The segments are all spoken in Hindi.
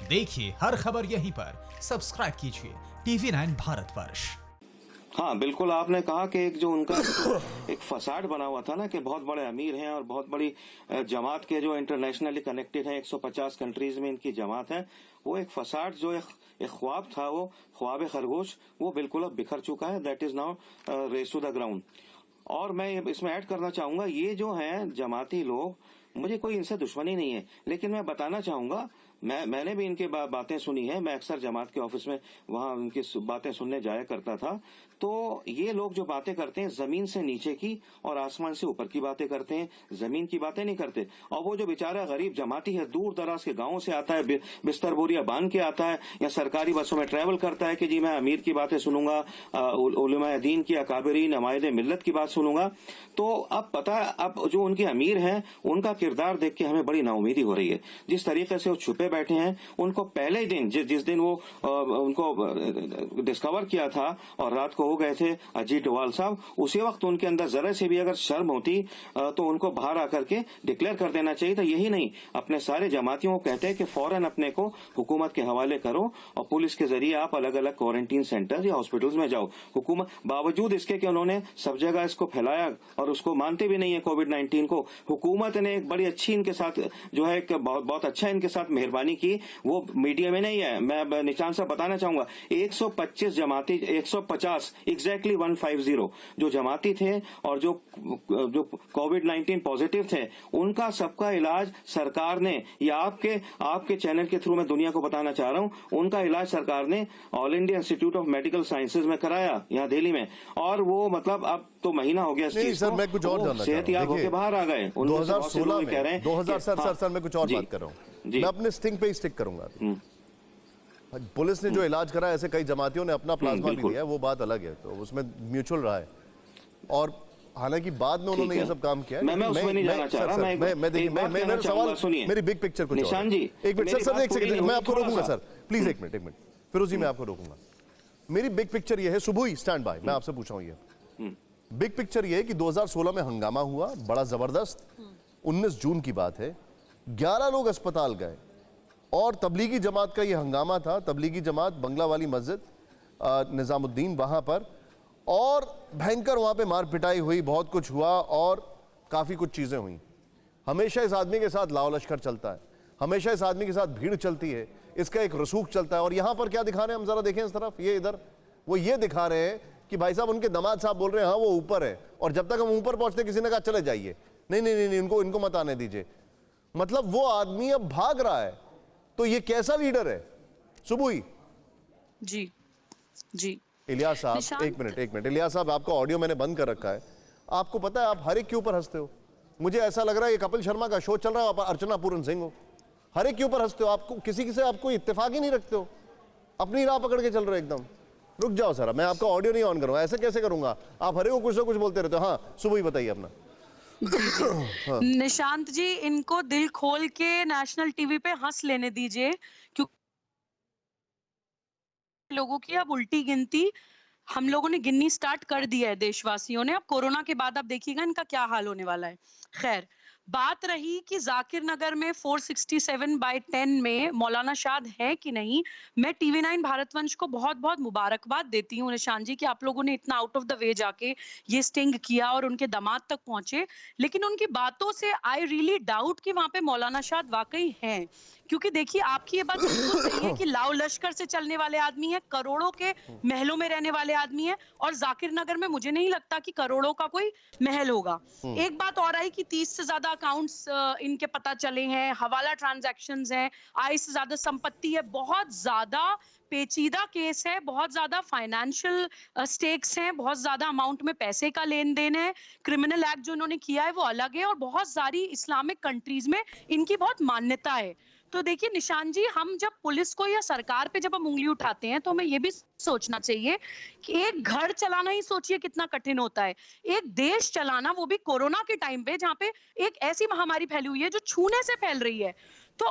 देखिए हर खबर यहीं पर, सब्सक्राइब कीजिए TV9 भारतवर्ष। हाँ बिल्कुल, आपने कहा कि एक जो उनका एक फसाड बना हुआ था ना कि बहुत बड़े अमीर हैं और बहुत बड़ी जमात के जो इंटरनेशनली कनेक्टेड हैं, 150 कंट्रीज में इनकी जमात है, वो एक फसाड जो एक ख्वाब था, वो ख्वाब खरगोश, वो बिल्कुल अब बिखर चुका है। That is now razed to the ground. और मैं इसमें ऐड करना चाहूंगा, ये जो हैं जमाती लोग, मुझे कोई इनसे दुश्मनी नहीं है, लेकिन मैं बताना चाहूंगा, मैंने भी इनके बातें सुनी है। मैं अक्सर जमात के ऑफिस में वहां उनकी बातें सुनने जाया करता था। तो ये लोग जो बातें करते हैं जमीन से नीचे की और आसमान से ऊपर की बातें करते हैं, जमीन की बातें नहीं करते। और वो जो बेचारा गरीब जमाती है, दूर दराज के गांवों से आता है, बिस्तर बोरिया बांध के आता है या सरकारी बसों में ट्रैवल करता है कि जी मैं अमीर की बातें सुनूंगा, उलमाए दीन की, अकाबरीन अमायद मिल्लत की बात सुनूंगा। तो अब पता है, अब जो उनके अमीर हैं उनका किरदार देख के हमें बड़ी नाउमीदी हो रही है। जिस तरीके से वो छुपे बैठे हैं, उनको पहले ही दिन जिस दिन वो उनको डिस्कवर किया था और रात को हो गए थे अजीत डोवाल साहब, उसी वक्त उनके अंदर जरा से भी अगर शर्म होती तो उनको बाहर आकर के डिक्लेयर कर देना चाहिए था। यही नहीं, अपने सारे जमातियों को कहते हैं कि फौरन अपने को हुकूमत के हवाले करो और पुलिस के जरिए आप अलग अलग क्वारंटीन सेंटर या हॉस्पिटल्स में जाओ। हुकूमत बावजूद इसके कि उन्होंने सब जगह इसको फैलाया और उसको मानते भी नहीं है कोविड-19 को, हुकूमत ने एक बड़ी अच्छी इनके साथ जो है बहुत अच्छा इनके साथ मेहरबानी की। वो मीडिया में नहीं है, मैं निशान साहब बताना चाहूंगा, 125 जमाती, 150 एग्जैक्टली 150 जो जमाती थे और जो कोविड-19 पॉजिटिव थे, उनका सबका इलाज सरकार ने, या आपके चैनल के थ्रू मैं दुनिया को बताना चाह रहा हूं, उनका इलाज सरकार ने all India institute of medical sciences में कराया यहाँ दिल्ली में। और वो मतलब अब तो महीना हो गया नहीं सर, मैं कुछ और जानना सेहत याब होकर बाहर आ गए। 2016 में कह रहे हैं 2000 सर मैं कुछ और बात कर रहा हूँ, मैं अपने स्टिंग पे ही स्टिक करूंगा। पुलिस ने जो इलाज करा, ऐसे कई जमातियों ने अपना प्लाज्मा भी दिया, वो बात अलग है, तो उसमें म्यूचुअल रहा है। और हालांकि बाद में उन्होंने ये सब काम किया। मैं उसमें नहीं जाना चाह रहा। मेरा सवाल सुनिए, मेरी बिग पिक्चर कुछ निशान जी, एक मिनट सर, एक सेकंड, मैं आपको रोकूंगा सर, प्लीज एक मिनट फिरोजी, मैं आपको रोकूंगा। मेरी बिग पिक्चर ये है, सुबह स्टैंड बाय, मैं आपसे पूछ रहा हूँ, ये बिग पिक्चर ये है कि 2016 में हंगामा हुआ बड़ा जबरदस्त। 19 जून की बात है, 11 लोग अस्पताल गए और तबलीगी जमात का ये हंगामा था। तबलीगी जमात बंगला वाली मस्जिद निजामुद्दीन वहां पर, और भयंकर वहां पे मार पिटाई हुई, बहुत कुछ हुआ और काफी कुछ चीजें हुई। हमेशा इस आदमी के साथ लाओ लश्कर चलता है, हमेशा इस आदमी के साथ भीड़ चलती है, इसका एक रसूख चलता है। और यहां पर क्या दिखा रहे हैं हम, जरा देखें इस तरफ, ये इधर वो ये दिखा रहे हैं कि भाई साहब, उनके दामाद साहब बोल रहे हैं हाँ वो ऊपर है, और जब तक हम ऊपर पहुंचते किसी ने कहा चले जाइए, नहीं नहीं नहीं, इनको मत आने दीजिए। मतलब वो आदमी अब भाग रहा है, तो ये कैसा लीडर है? सुबुई जी इलियास साहब, एक मिनट इलियास साहब, आपका ऑडियो मैंने बंद कर रखा है। आपको पता है आप हर एक के ऊपर हंसते हो, मुझे ऐसा लग रहा है ये कपिल शर्मा का शो चल रहा है, आप अर्चना पूरन सिंह हो, हर एक के ऊपर हंसते हो, आपको किसी से आप कोई इत्तेफाक ही नहीं रखते हो, अपनी राह पकड़ के चल रहे हो एकदम। रुक जाओ सर, मैं आपका ऑडियो नहीं ऑन करूंगा, ऐसे कैसे करूंगा? आप हर एक को कुछ ना कुछ बोलते रहते हो। हाँ सुबह ही बताइए अपना। हाँ। निशांत जी, इनको दिल खोल के नेशनल टीवी पे हंस लेने दीजिए, क्योंकि लोगों की अब उल्टी गिनती हम लोगों ने गिननी स्टार्ट कर दिया है, देशवासियों ने। अब कोरोना के बाद आप देखिएगा इनका क्या हाल होने वाला है। खैर, बात रही कि जाकिर नगर में 467/10 में मौलाना शाद है कि नहीं, मैं TV9 भारतवंश को बहुत बहुत मुबारकबाद देती हूँ निशान जी कि आप लोगों ने इतना आउट ऑफ द वे जाके ये स्टिंग किया और उनके दामाद तक पहुंचे। लेकिन उनकी बातों से आई रियली डाउट कि वहां पे मौलाना शाद वाकई हैं, क्योंकि देखिए आपकी ये बात बिल्कुल सही है कि लाओ लश्कर से चलने वाले आदमी है, करोड़ों के महलों में रहने वाले आदमी है, और जाकिर नगर में मुझे नहीं लगता कि करोड़ों का कोई महल होगा। एक बात और आई कि 30 से ज्यादा अकाउंट्स इनके पता चले हैं, हवाला ट्रांजैक्शंस हैं, आय से ज्यादा संपत्ति है, बहुत ज्यादा पेचीदा केस है, बहुत ज्यादा फाइनेंशियल स्टेक्स हैं, बहुत ज्यादा अमाउंट में पैसे का लेन देन है, क्रिमिनल एक्ट जो इन्होंने किया है वो अलग है, और बहुत सारी इस्लामिक कंट्रीज में इनकी बहुत मान्यता है। तो देखिए निशान जी, हम जब पुलिस को या सरकार पे जब हम उंगली उठाते हैं तो हमें ये भी सोचना चाहिए कि एक घर चलाना ही सोचिए कितना कठिन होता है, एक देश चलाना, वो भी कोरोना के टाइम पे जहाँ पे एक ऐसी महामारी फैली हुई है जो छूने से फैल रही है। तो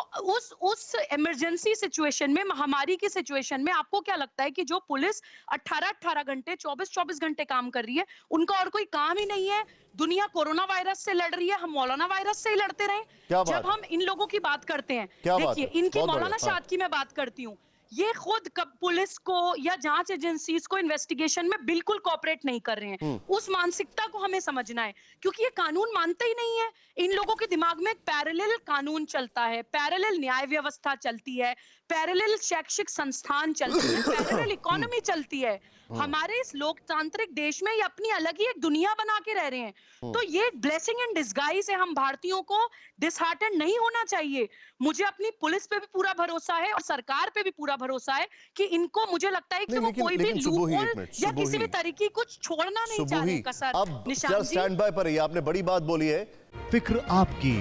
उस इमरजेंसी सिचुएशन में, महामारी की सिचुएशन में आपको क्या लगता है कि जो पुलिस 18-18 घंटे 24-24 घंटे काम कर रही है, उनका और कोई काम ही नहीं है? दुनिया कोरोना वायरस से लड़ रही है, हम मौलाना वायरस से ही लड़ते रहे? क्या बात जब हम इन लोगों की बात करते हैं, क्या बात देखिए है? इनकी बहुत मौलाना बढ़िया, हाँ। शाद की मैं बात करती हूँ, ये खुद पुलिस को या जांच एजेंसीज को इन्वेस्टिगेशन में बिल्कुल कोऑपरेट नहीं कर रहे हैं। उस मानसिकता को हमें समझना है, क्योंकि ये कानून मानते ही नहीं है। इन लोगों के दिमाग में एक पैरेलल कानून चलता है, पैरेलल न्याय व्यवस्था चलती है, पैरेलल शैक्षिक संस्थान चलती है, पैरेलल इकोनॉमी चलती है। हमारे इस लोकतांत्रिक देश में ये अपनी अलग ही एक दुनिया बना के रह रहे हैं। तो ये ब्लेसिंग इन डिस्गाइज है। हम भारतीयों को डिसहार्टेंड नहीं होना चाहिए। मुझे अपनी पुलिस पे भी पूरा भरोसा है और सरकार पे भी पूरा भरोसा है कि इनको, मुझे लगता है कि नहीं, वो कोई भी सुबोही, लूपहोल एक मिनट, या किसी भी सुबोही। तरीके कुछ छोड़ना नहीं चाह रहे सुबोही, कसर। अब निशांत जरा जी, स्टैंड बाय पर रहिए, आपने बड़ी बात बोली है। फिक्र आपकी,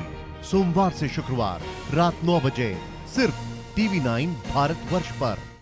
सोमवार से शुक्रवार रात 9 बजे सिर्फ TV9 भारतवर्ष पर।